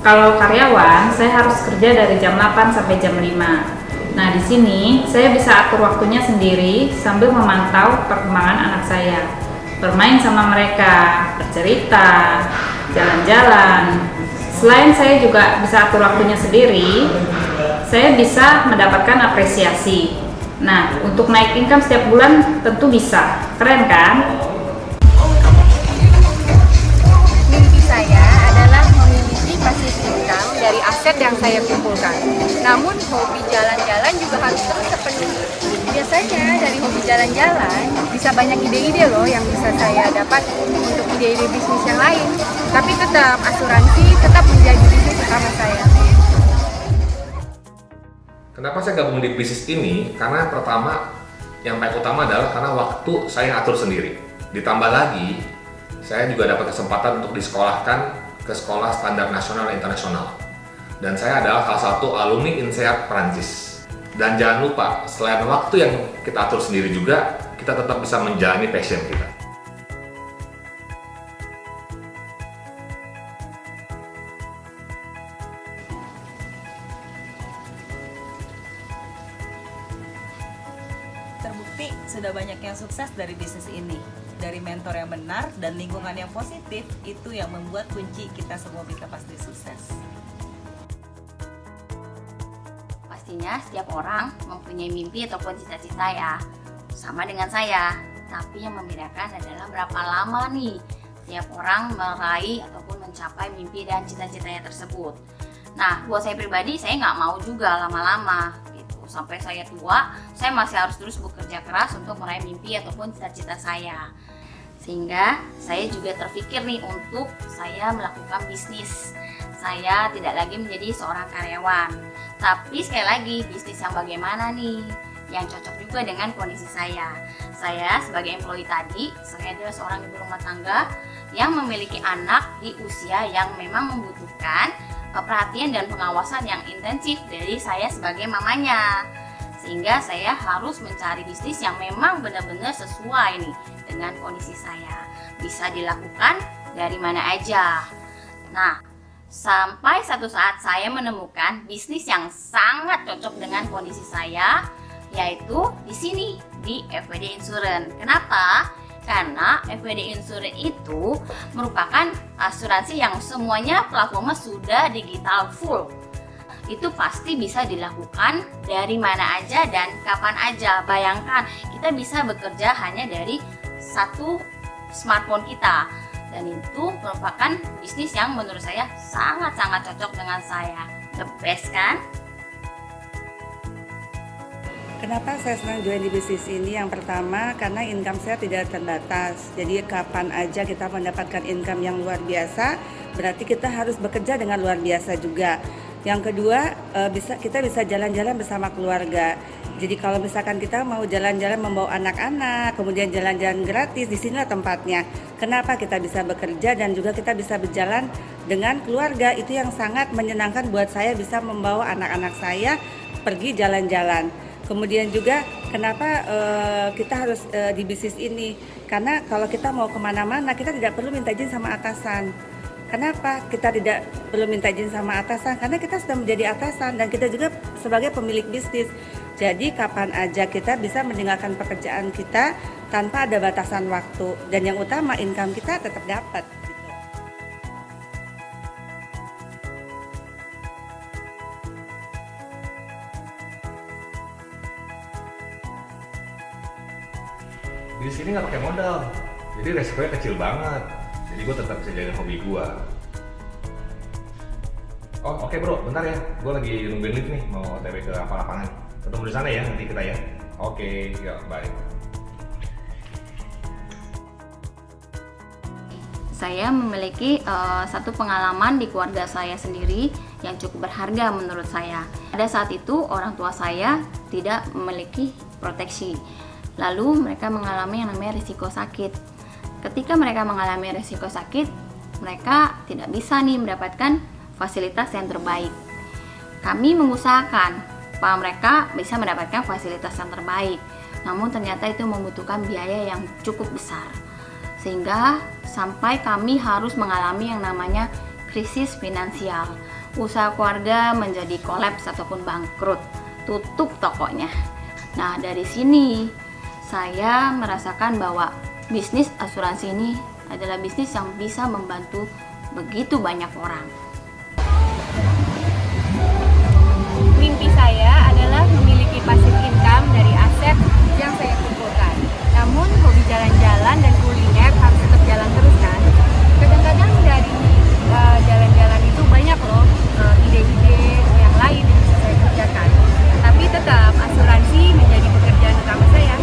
Kalau karyawan, saya harus kerja dari jam 8 sampai jam 5. Nah, di sini saya bisa atur waktunya sendiri sambil memantau perkembangan anak saya. Bermain sama mereka, bercerita, jalan-jalan. Selain saya juga bisa atur waktunya sendiri, saya bisa mendapatkan apresiasi. Nah, untuk naik income setiap bulan tentu bisa. Keren kan? Mimpi saya adalah memiliki passive income dari aset yang saya kumpulkan. Namun hobi jalan-jalan juga harus terus terpenuhi. Biasanya dari hobi jalan-jalan bisa banyak ide-ide loh yang bisa saya dapat untuk ide-ide bisnis yang lain. Tapi tetap asuransi tetap menjadi bisnis utama saya. Kenapa saya gabung di bisnis ini? Karena pertama, yang paling utama adalah karena waktu saya atur sendiri. Ditambah lagi, saya juga dapat kesempatan untuk disekolahkan ke sekolah standar nasional dan internasional. Dan saya adalah salah satu alumni INSEAD Perancis. Dan jangan lupa, selain waktu yang kita atur sendiri juga, kita tetap bisa menjalani passion kita. Terbukti sudah banyak yang sukses dari bisnis ini. Dari mentor yang benar dan lingkungan yang positif, itu yang membuat kunci kita semua bisa pasti sukses. Pastinya setiap orang mempunyai mimpi ataupun cita-cita ya, sama dengan saya. Tapi yang membedakan adalah berapa lama nih setiap orang meraih ataupun mencapai mimpi dan cita-citanya tersebut. Nah, buat saya pribadi, saya nggak mau juga lama-lama gitu. Sampai saya tua, saya masih harus terus bekerja keras untuk meraih mimpi ataupun cita-cita saya. Sehingga saya juga terpikir nih untuk saya melakukan bisnis. Saya tidak lagi menjadi seorang karyawan. Tapi sekali lagi, bisnis yang bagaimana nih? Yang cocok juga dengan kondisi saya. Saya sebagai employee tadi, saya adalah seorang ibu rumah tangga yang memiliki anak di usia yang memang membutuhkan perhatian dan pengawasan yang intensif dari saya sebagai mamanya. Sehingga saya harus mencari bisnis yang memang benar-benar sesuai nih dengan kondisi saya. Bisa dilakukan dari mana aja. Nah, sampai satu saat saya menemukan bisnis yang sangat cocok dengan kondisi saya, yaitu di sini, di FWD Insurance. Kenapa? Karena FWD Insurance itu merupakan asuransi yang semuanya platformnya sudah digital full. Itu pasti bisa dilakukan dari mana aja dan kapan aja. Bayangkan, kita bisa bekerja hanya dari satu smartphone kita. Dan itu merupakan bisnis yang menurut saya sangat-sangat cocok dengan saya. The best kan? Kenapa saya senang join di bisnis ini? Yang pertama, karena income saya tidak terbatas. Jadi kapan aja kita mendapatkan income yang luar biasa, berarti kita harus bekerja dengan luar biasa juga. Yang kedua, kita bisa jalan-jalan bersama keluarga. Jadi kalau misalkan kita mau jalan-jalan membawa anak-anak, kemudian jalan-jalan gratis, di sinilah tempatnya. Kenapa kita bisa bekerja dan juga kita bisa berjalan dengan keluarga? Itu yang sangat menyenangkan buat saya, bisa membawa anak-anak saya pergi jalan-jalan. Kemudian juga kenapa kita harus di bisnis ini? Karena kalau kita mau kemana-mana, kita tidak perlu minta izin sama atasan. Kenapa kita tidak perlu minta izin sama atasan? Karena kita sudah menjadi atasan dan kita juga sebagai pemilik bisnis. Jadi kapan aja kita bisa meninggalkan pekerjaan kita tanpa ada batasan waktu. Dan yang utama, income kita tetap dapat. Di sini nggak pakai modal, jadi resikonya kecil banget. Jadi gue tetap bisa jalan hobi gue. Oh oke bro, bentar ya, gue lagi nungguin lift nih, mau OTW ke lapangan. Ketemu di sana ya nanti kita ya. Oke, ya bye. Saya memiliki satu pengalaman di keluarga saya sendiri yang cukup berharga menurut saya. Pada saat itu orang tua saya tidak memiliki proteksi. Lalu mereka mengalami yang namanya risiko sakit. Ketika mereka mengalami risiko sakit, mereka tidak bisa nih mendapatkan fasilitas yang terbaik. Kami mengusahakan supaya mereka bisa mendapatkan fasilitas yang terbaik. Namun ternyata itu membutuhkan biaya yang cukup besar. Sehingga sampai kami harus mengalami yang namanya krisis finansial. Usaha keluarga menjadi kolaps ataupun bangkrut, tutup tokonya. Nah, dari sini saya merasakan bahwa bisnis asuransi ini adalah bisnis yang bisa membantu begitu banyak orang. Mimpi saya adalah memiliki passive income dari aset yang saya kumpulkan. Namun hobi jalan-jalan dan kuliner harus tetap jalan terus kan. Kadang-kadang dari jalan-jalan itu banyak loh ide-ide yang lain yang bisa saya kerjakan. Tapi tetap asuransi menjadi pekerjaan utama saya.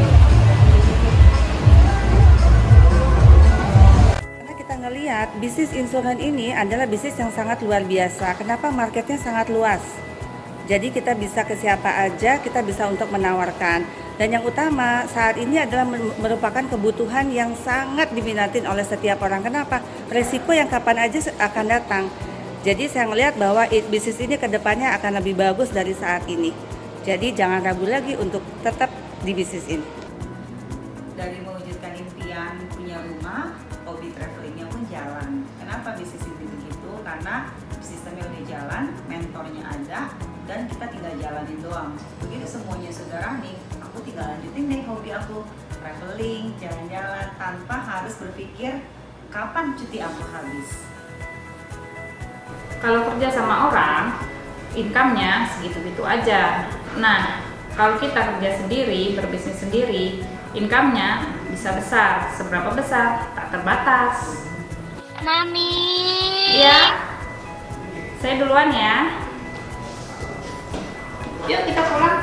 Karena kita ngelihat bisnis insuran ini adalah bisnis yang sangat luar biasa. Kenapa marketnya sangat luas? Jadi kita bisa ke siapa aja, kita bisa untuk menawarkan. Dan yang utama saat ini adalah merupakan kebutuhan yang sangat diminatin oleh setiap orang. Kenapa? Resiko yang kapan aja akan datang. Jadi saya melihat bahwa bisnis ini kedepannya akan lebih bagus dari saat ini. Jadi jangan ragu lagi untuk tetap di bisnis ini. Dari mewujudkan impian punya rumah, hobi travelingnya pun jalan. Kenapa bisnis ini begitu? Karena sistemnya udah jalan, mentornya ada, dan kita tinggal jalanin doang. Begitu semuanya sudah running, aku tinggal lanjutin deh hobi aku, traveling, jalan-jalan, tanpa harus berpikir kapan cuti aku habis. Kalau kerja sama orang, income-nya segitu-gitu aja. Nah, kalau kita kerja sendiri, berbisnis sendiri, income-nya bisa besar. Seberapa besar? Tak terbatas. Mami. Iya. Saya duluan ya. Yuk kita pulang.